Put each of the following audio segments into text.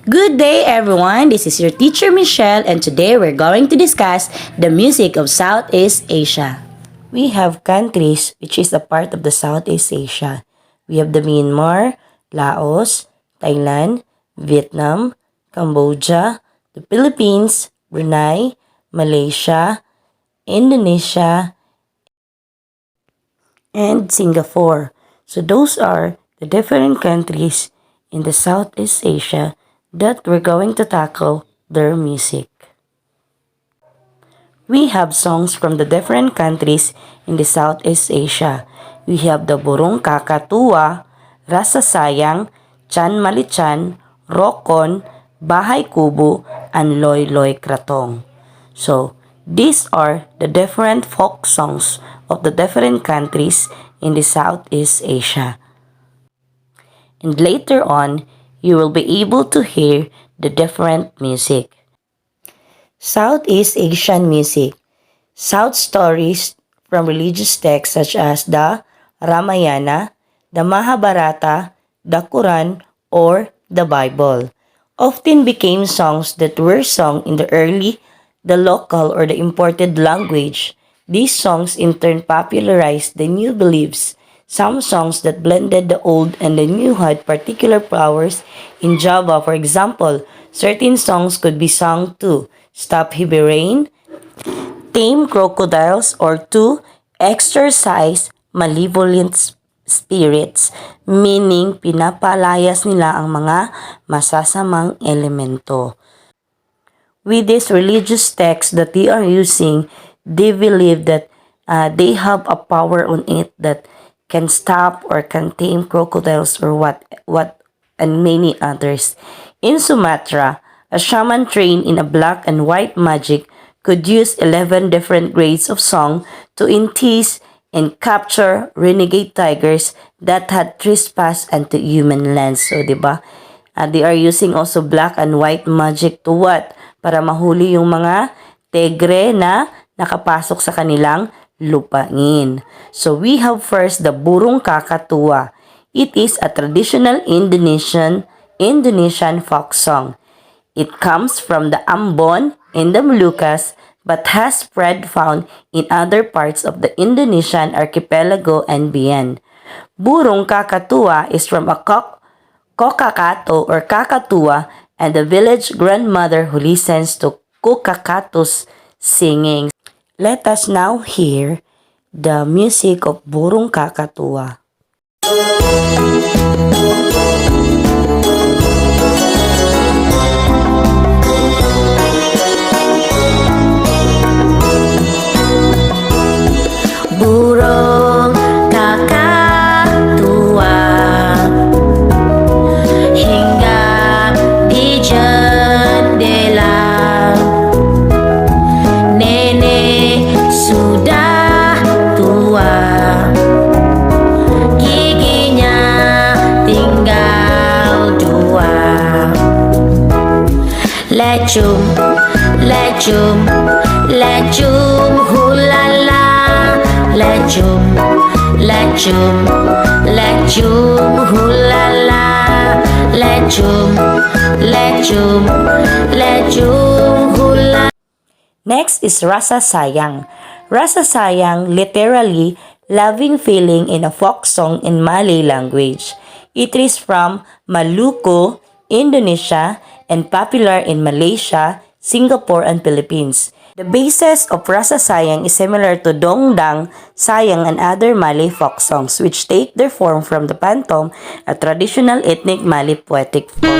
Good day everyone, this is your teacher Michelle and today we're going to discuss the music of Southeast Asia. We have countries which is a part of the Southeast Asia. We have the Myanmar, Laos, Thailand, Vietnam, Cambodia, the Philippines, Brunei, Malaysia, Indonesia, and Singapore. So those are the different countries in the Southeast Asia that we're going to tackle their music. We have songs from the different countries in the Southeast Asia. We have the Burung Kakatua, Rasa Sayang, Chan Malichan, Rokon, Bahay Kubo, and Loy Loy Kratong. So, these are the different folk songs of the different countries in the Southeast Asia. And later on, you will be able to hear the different music. Southeast Asian music. South stories from religious texts such as the Ramayana, the Mahabharata, the Quran, or the Bible often became songs that were sung in the local or the imported language. These songs in turn popularized the new beliefs. Some songs that blended the old and the new had particular powers in Java. For example, certain songs could be sung to stop heavy rain, tame crocodiles, or to exorcise malevolent spirits, meaning pinapalayas nila ang mga masasamang elemento. With this religious text that they are using, they believe that they have a power on it that can stop or can tame crocodiles or what and many others. In Sumatra, a shaman trained in a black and white magic could use 11 different grades of song to entice and capture renegade tigers that had trespassed into human lands. So, diba? They are using also black and white magic to what? Para mahuli yung mga tigre na nakapasok sa kanilang lupain. So we have first the Burung Kakatua. It is a traditional Indonesian folk song. It comes from the Ambon in the Moluccas but has spread found in other parts of the Indonesian archipelago and beyond. Burung Kakatua is from a kokakato or kakatua and the village grandmother who listens to kokakato's singing. Let us now hear the music of Burung Kakatua. Burung Kakatua hinggap di jendela. Sudah tua, giginya tinggal dua. Lecum, lecum, lecum, hulala. Lecum, lecum, lecum, hulala. Lecum, lecum, lecum, hulala. Next is Rasa Sayang. Rasa Sayang, literally, loving feeling in a folk song in Malay language. It is from Maluku, Indonesia, and popular in Malaysia, Singapore, and Philippines. The basis of Rasa Sayang is similar to Dongdang, Sayang, and other Malay folk songs, which take their form from the pantom, a traditional ethnic Malay poetic form.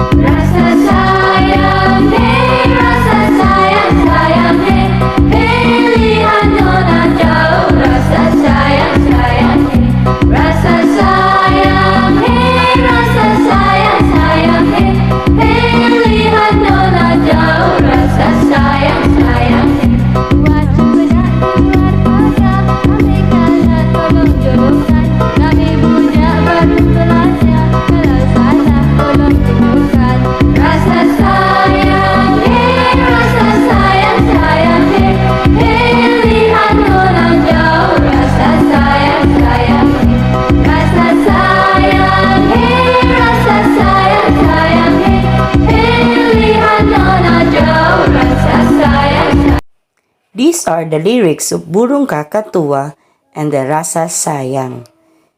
Rasa sayang, hey, rasa sayang, sayang, hey, hey, lihat nona jauh. Rasa sayang, sayang, hey, rasa sayang, hey, rasa sayang, sayang, hey, hey, lihat nona jauh. Rasa sayang, sayang, hey. Wajib berat luar kota, ambil kalah. These are the lyrics of Burung Kakatua and the Rasa Sayang.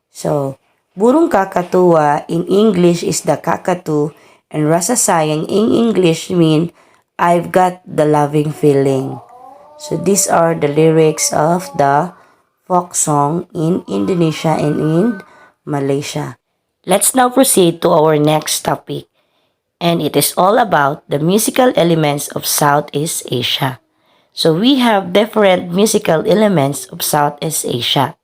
So, Burung Kakatua in English is the Kakatu, and Rasa Sayang in English mean I've got the loving feeling. So these are the lyrics of the folk song in Indonesia and in Malaysia. Let's now proceed to our next topic, and it is all about the musical elements of Southeast Asia. So we have different musical elements of Southeast Asia.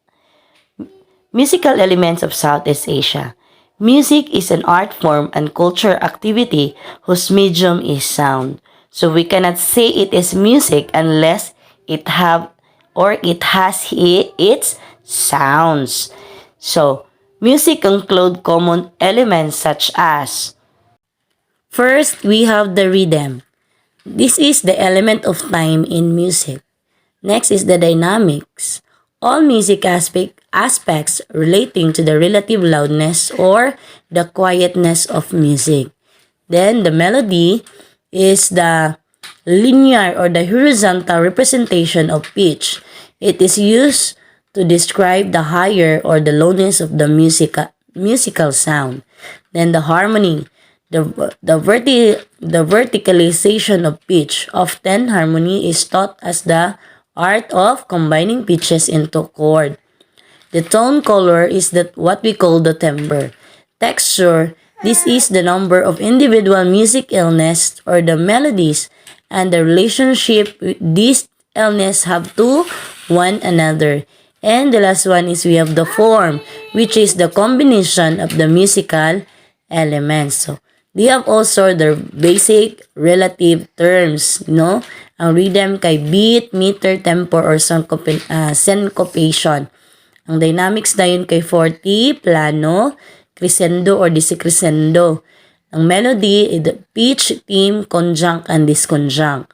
Musical elements of Southeast Asia. Music is an art form and culture activity whose medium is sound. So we cannot say it is music unless it have or it has its sounds. So music include common elements such as first we have the rhythm. This is the element of time in music. Next is the dynamics. All music aspects relating to the relative loudness or the quietness of music. Then the melody is the linear or the horizontal representation of pitch. It is used to describe the higher or the lowness of the musical sound. Then the harmony, the verticalization of pitch. Often harmony is taught as the art of combining pitches into chord. The tone color is what we call the timbre. Texture, this is the number of individual music illness or the melodies and the relationship these illness have to one another. And the last one is we have the form, which is the combination of the musical elements. So, they have also the basic relative terms, no? Ang rhythm kay beat, meter, tempo, or syncopation. Ang dynamics na yun kay forte, plano, crescendo, or decrescendo. Ang melody, the pitch, theme, conjunct, and disconjunct.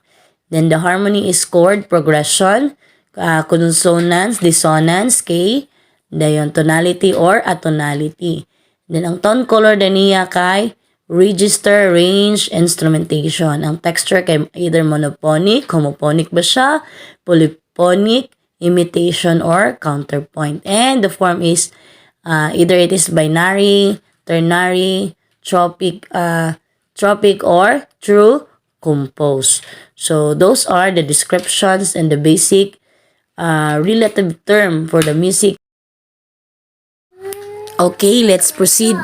Then the harmony is chord progression, consonance, dissonance, kay dayon tonality or atonality. Then ang tone color din niya kay register, range, instrumentation. Ang texture kay either monophonic, homophonic ba siya, polyphonic, imitation, or counterpoint. And the form is either it is binary, ternary, tropic, or true compose. So those are the descriptions and the basic relative term for the music. Okay, let's proceed.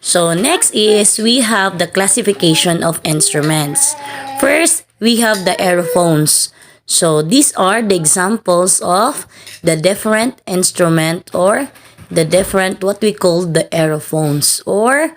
So next is we have the classification of instruments. First, we have the aerophones. So these are the examples of the different instrument or the different what we call the aerophones or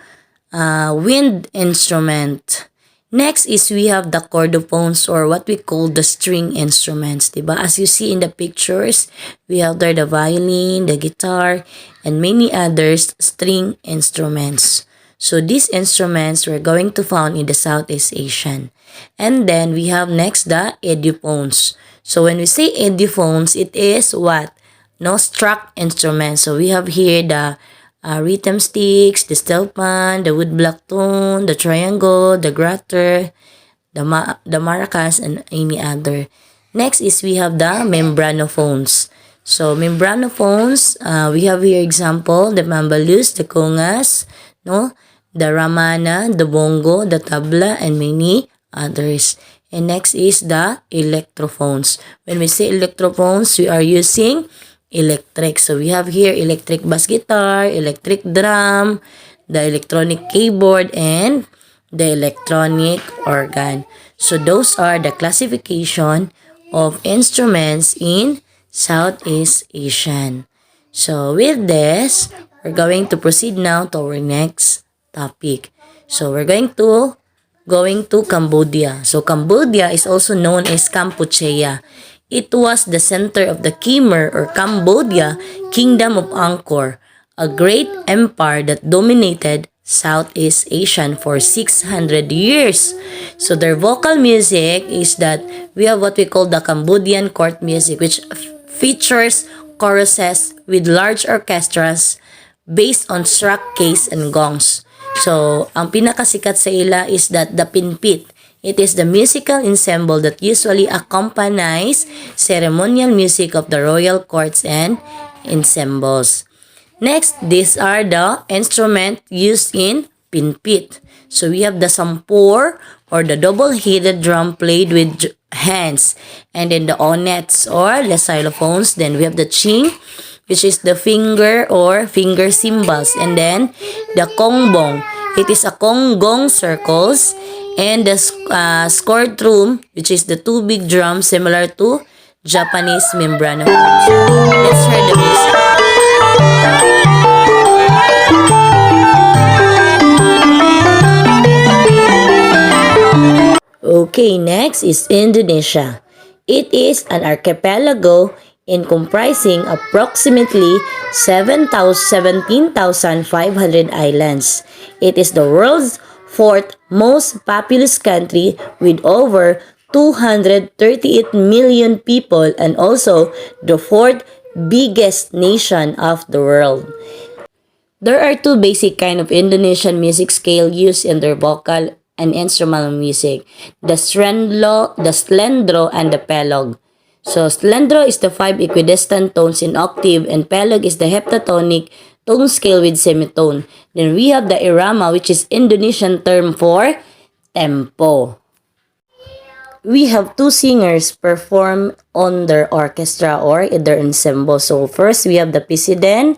wind instrument. Next is we have the chordophones or what we call the string instruments, diba? As you see in the pictures, we have there the violin, the guitar, and many others string instruments. So these instruments we're going to found in the Southeast Asian. And then we have next the ediphones. So when we say ediphones, it is what? No, struck instruments. So we have here the rhythm sticks, the steel pan, the wood block tone, the triangle, the grater, the maracas, and any other. Next is we have the membranophones. So membranophones, we have here example, the mambalus, the congas, no, the ramana, the bongo, the tabla, and many others. And next is the electrophones. When we say electrophones, we are using electric. So we have here electric bass guitar, electric drum, the electronic keyboard, and the electronic organ. So those are the classification of instruments in Southeast Asian. So with this, we're going to proceed now to our next topic. So we're going to Cambodia. So Cambodia is also known as Kampuchea. It was the center of the Khmer or Cambodia Kingdom of Angkor, a great empire that dominated Southeast Asia for 600 years. So their vocal music is that we have what we call the Cambodian court music, which features choruses with large orchestras based on struck case and gongs. So ang pinakasikat sa ila is that the pinpit. It is the musical ensemble that usually accompanies ceremonial music of the royal courts and ensembles. Next, these are the instruments used in pinpit. So we have the sampur or the double-headed drum played with hands. And then the onets or the xylophones. Then we have the ching, which is the finger or finger cymbals. And then the kongbong. It is a gong circles. And the scored drum, which is the two big drums similar to Japanese membrano. Let's hear the music. Okay, next is Indonesia. It is an archipelago in comprising approximately 17,500 islands. It is the world's fourth most populous country with over 238 million people and also the fourth biggest nation of the world. There are two basic kind of Indonesian music scale used in their vocal and instrumental music, the slendro and the pelog. So slendro is the five equidistant tones in octave and pelog is the heptatonic tone scale with semitone. Then we have the irama, which is Indonesian term for tempo. We have two singers perform on their orchestra or in their ensemble. So first we have the pisiden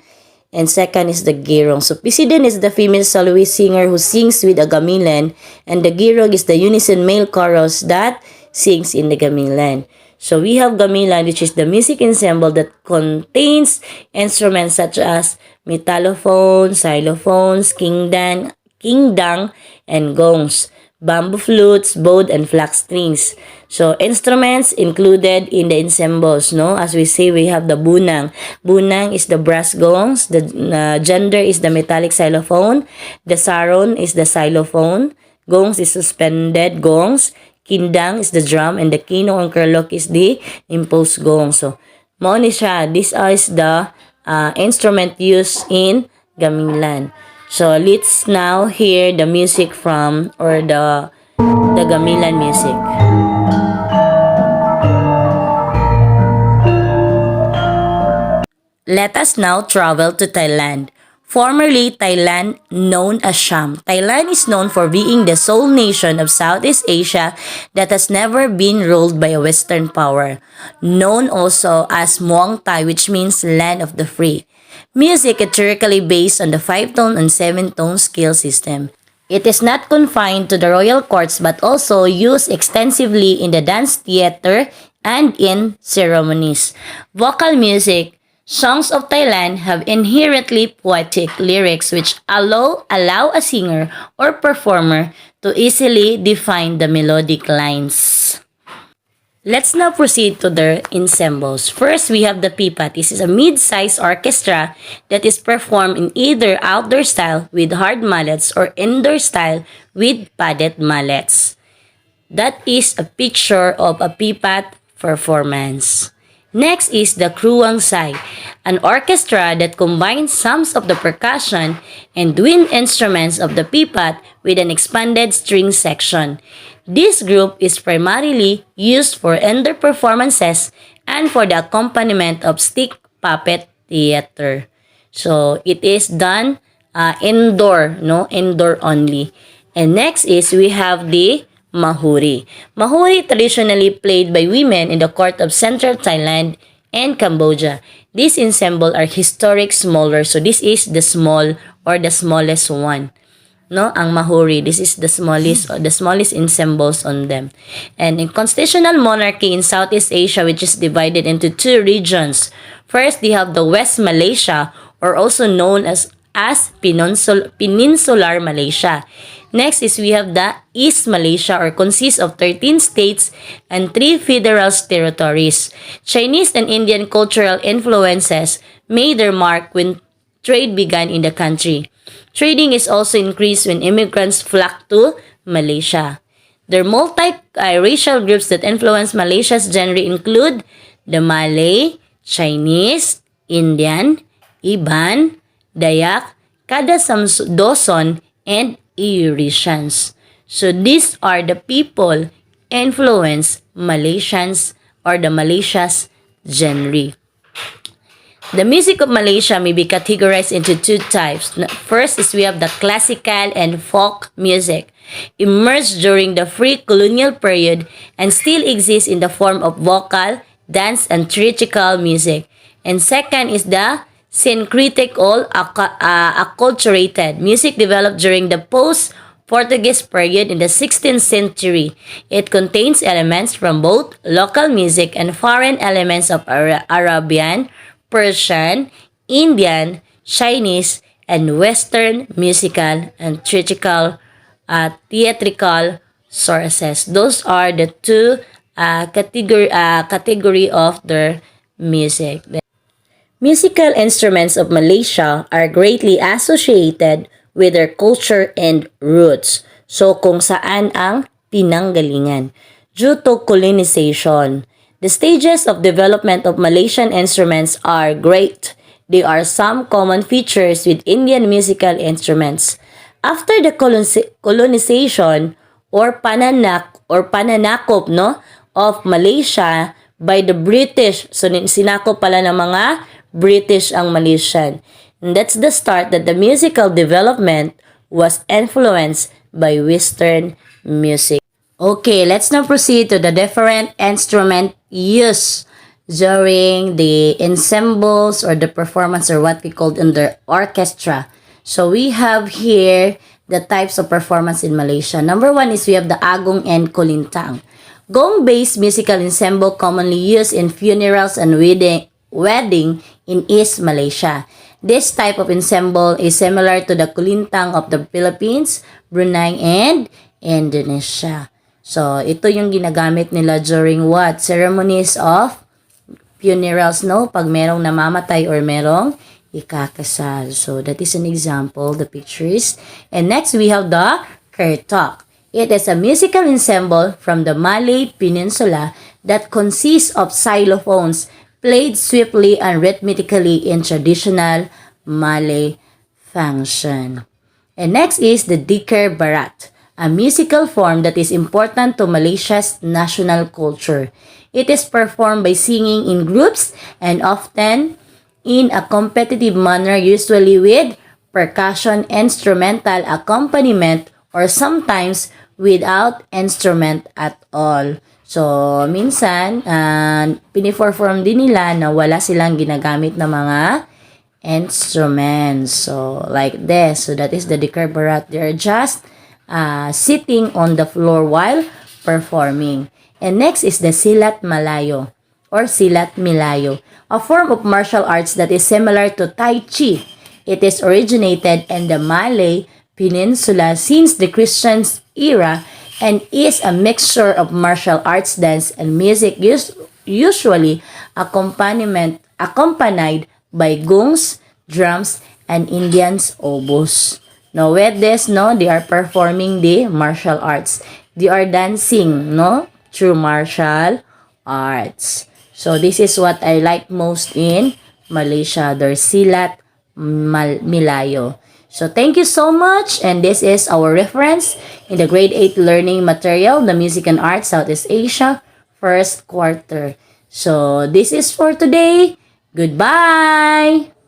and second is the girong. So pisiden is the female soloist singer who sings with a gamelan and the girong is the unison male chorus that sings in the gamelan. So we have gamelan, which is the music ensemble that contains instruments such as metallophone, xylophones, kingdang, and gongs, bamboo flutes, bowed, and flax strings. So instruments included in the ensembles, no? As we say, we have the bunang. Bunang is the brass gongs. The gender is the metallic xylophone. The saron is the xylophone. Gongs is suspended gongs. Kindang is the drum and the kino and kerlok is the impulse gong. So, mo ni siya. This is the instrument used in gamelan. So, let's now hear the music from or the gamelan music. Let us now travel to Thailand. Formerly Thailand, known as Sham. Thailand is known for being the sole nation of Southeast Asia that has never been ruled by a Western power. Known also as Muang Thai, which means land of the free. Music is theoretically based on the 5-tone and 7-tone scale system. It is not confined to the royal courts but also used extensively in the dance theater and in ceremonies. Vocal music. Songs of Thailand have inherently poetic lyrics which allow a singer or performer to easily define the melodic lines. Let's now proceed to their ensembles. First, we have the pipat. This is a mid-sized orchestra that is performed in either outdoor style with hard mallets or indoor style with padded mallets. That is a picture of a pipat performance. Next is the kruang sai, an orchestra that combines some of the percussion and wind instruments of the pipat with an expanded string section. This group is primarily used for indoor performances and for the accompaniment of stick puppet theater. So it is done indoor only. And next is we have the Mahuri. Mahuri traditionally played by women in the court of central Thailand and Cambodia. These ensemble are historic smaller. So this is the small or the smallest one. No, ang Mahuri. This is the smallest ensembles on them. And in constitutional monarchy in Southeast Asia, which is divided into two regions. First, they have the West Malaysia or also known as Peninsular Malaysia. Next is we have the East Malaysia or consists of 13 states and 3 federal territories. Chinese and Indian cultural influences made their mark when trade began in the country. Trading is also increased when immigrants flocked to Malaysia. Their multi-racial groups that influence Malaysia's genre include the Malay, Chinese, Indian, Iban, Dayak, Kadazanduson, and Eurasians. So these are the people influence Malaysians or the Malaysia's genre. The music of Malaysia may be categorized into two types. First is we have the classical and folk music, emerged during the free colonial period and still exists in the form of vocal, dance, and theatrical music. And second is the syncretical acculturated music developed during the post-Portuguese period in the 16th century. It contains elements from both local music and foreign elements of Arabian, Persian, Indian, Chinese, and Western musical and theatrical sources. Those are the two category of their music. Musical instruments of Malaysia are greatly associated with their culture and roots. So kung saan ang pinanggalingan. Due to colonization, the stages of development of Malaysian instruments are great. There are some common features with Indian musical instruments. After the colonization or pananakop no of Malaysia by the British, so sinakop pala ng mga British ang Malaysian. And that's the start that the musical development was influenced by Western music. Okay, let's now proceed to the different instrument used during the ensembles or the performance or what we call in the orchestra. So we have here the types of performance in Malaysia. Number one is we have the agong and kulintang. Gong-based musical ensemble commonly used in funerals and wedding in East Malaysia. This type of ensemble is similar to the kulintang of the Philippines, Brunei, and Indonesia. So, ito yung ginagamit nila during what? Ceremonies of funerals, no? Pag merong namamatay or merong ikakasal. So, that is an example, the pictures. And next, we have the Kertok. It is a musical ensemble from the Malay Peninsula that consists of xylophones played swiftly and rhythmically in traditional Malay function. And next is the Dikir Barat, a musical form that is important to Malaysia's national culture. It is performed by singing in groups and often in a competitive manner, usually with percussion, instrumental accompaniment, or sometimes without instrument at all. So, minsan, piniperform din nila na wala silang ginagamit na mga instruments. So, like this. So, that is the Dikir Barat. They're just sitting on the floor while performing. And next is the Silat Malayo or Silat Milayo, a form of martial arts that is similar to Tai Chi. It is originated in the Malay Peninsula since the Christian era and is a mixture of martial arts, dance, and music usually accompanied by gongs, drums, and Indians obos. Now, with this, no, they are performing the martial arts. They are dancing, no, through martial arts. So, this is what I like most in Malaysia, their Silat Milayo. So, thank you so much. And this is our reference in the grade 8 learning material, the Music and Arts Southeast Asia, first quarter. So, this is for today. Goodbye!